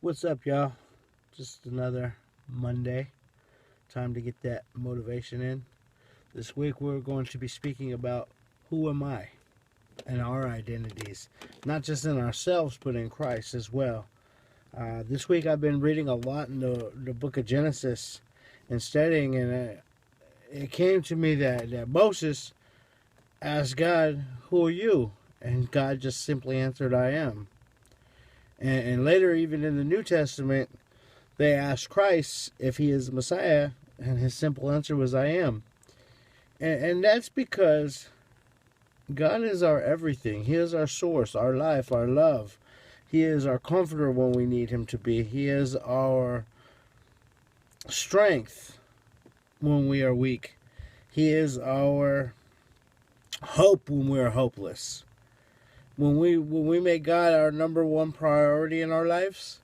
What's up, y'all? Just another Monday. Time to get that motivation in. This week, we're going to be speaking about who am I and our identities, not just in ourselves, but in Christ as well. This week, I've been reading a lot in the book of Genesis and studying, and it came to me that Moses asked God, "Who are you?" And God just simply answered, "I am." And later, even in the New Testament, they asked Christ if he is the Messiah, and his simple answer was, "I am." And that's because God is our everything. He is our source, our life, our love. He is our comforter when we need him to be. He is our strength when we are weak. He is our hope when we are hopeless. When we make God our number one priority in our lives,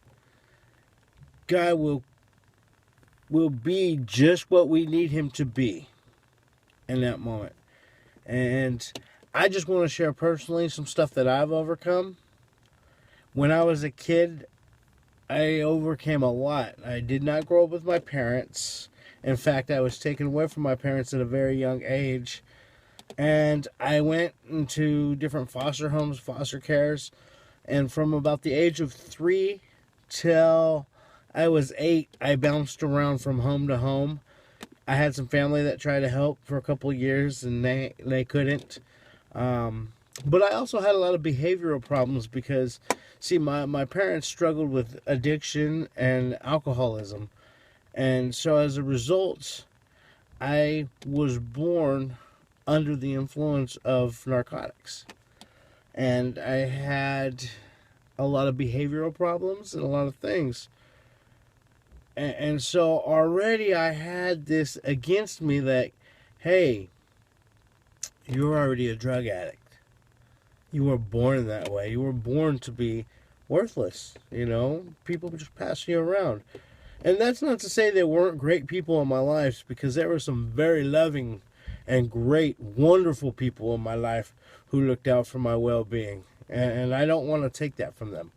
God will be just what we need him to be in that moment. And I just want to share personally some stuff that I've overcome. When I was a kid, I overcame a lot. I did not grow up with my parents. In fact, I was taken away from my parents at a very young age. And I went into different foster homes, foster cares. And from about the age of 3 till I was 8, I bounced around from home to home. I had some family that tried to help for a couple of years, and they couldn't. But I also had a lot of behavioral problems because, see, my parents struggled with addiction and alcoholism. And so as a result, I was born under the influence of narcotics. And I had a lot of behavioral problems and a lot of things. And so already I had this against me that, hey, you're already a drug addict. You were born that way. You were born to be worthless. People just pass you around. And that's not to say there weren't great people in my life, because there were some very loving and great, wonderful people in my life who looked out for my well-being. And I don't want to take that from them.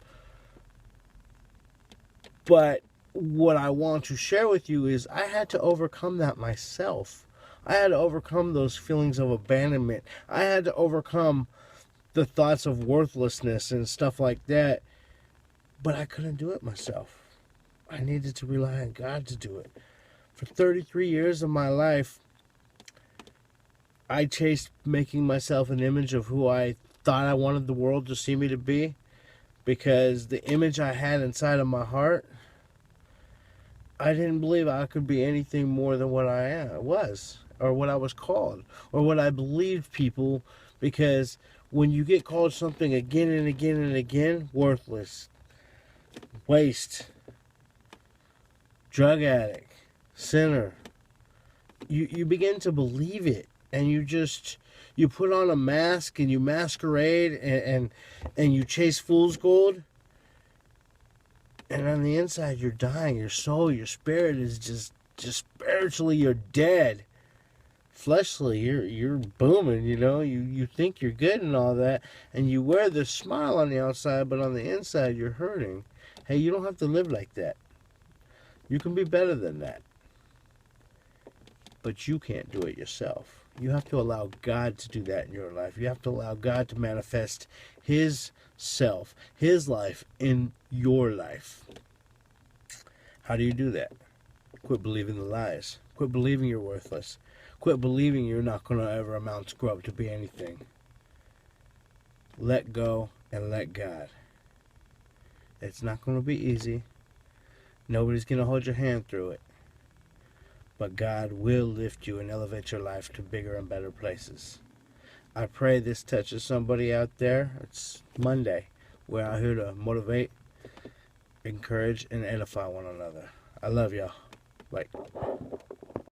But what I want to share with you is I had to overcome that myself. I had to overcome those feelings of abandonment. I had to overcome the thoughts of worthlessness and stuff like that. But I couldn't do it myself. I needed to rely on God to do it. For 33 years of my life, I chased making myself an image of who I thought I wanted the world to see me to be, because the image I had inside of my heart, I didn't believe I could be anything more than what I was, or what I was called, or what I believed people, because when you get called something again and again and again, worthless, waste, drug addict, sinner, you begin to believe it, and you put on a mask and you masquerade, and you chase fool's gold. And on the inside, you're dying. Your soul, your spirit is just spiritually, you're dead. Fleshly, you're booming. You think you're good and all that, and you wear this smile on the outside, but on the inside, you're hurting. Hey, you don't have to live like that. You can be better than that, but you can't do it yourself. You have to allow God to do that in your life. You have to allow God to manifest his self, his life in your life. How do you do that? Quit believing the lies. Quit believing you're worthless. Quit believing you're not going to ever amount to grow up to be anything. Let go and let God. It's not going to be easy. Nobody's going to hold your hand through it. But God will lift you and elevate your life to bigger and better places. I pray this touches somebody out there. It's Monday. We're out here to motivate, encourage, and edify one another. I love y'all. Bye.